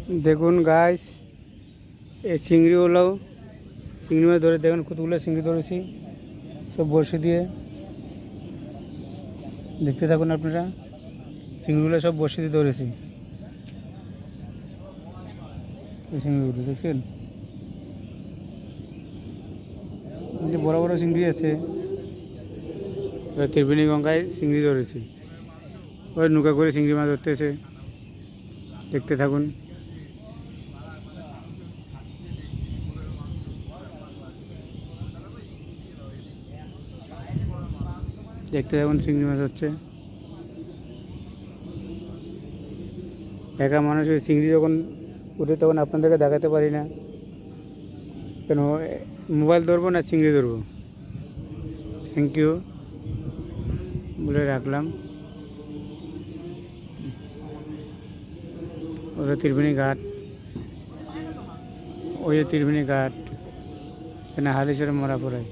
দেখুন গাইস, এই চিংড়িগুলো চিংড়ি মাছ ধরে দেখুন কতগুলো চিংড়ি ধরেছি সব বড়শি দিয়ে। দেখতে থাকুন আপনারা, চিংড়িগুলো সব বড়শি দিয়ে ধরেছি। এই চিংড়িগুলো দেখছেন, যে বড় বড় চিংড়ি আছে। ত্রিবেণী গঙ্গায় চিংড়ি ধরেছি, ওই নৌকা করে চিংড়ি মাছ ধরতেছে। দেখতে থাকুন। দেখতে থাকুন চিংড়ি মাছ হচ্ছে। একা মানুষ ওই চিংড়ি যখন উঠে তখন আপনাদেরকে দেখাতে পারি না, কেন মোবাইল ধরবো না চিংড়ি ধরবো। থ্যাংক ইউ বলে রাখলাম। ওটা ত্রিবেণী ঘাট, ওই ত্রিবেণী ঘাট, এখানে হালিশহর মারা পড়ায়।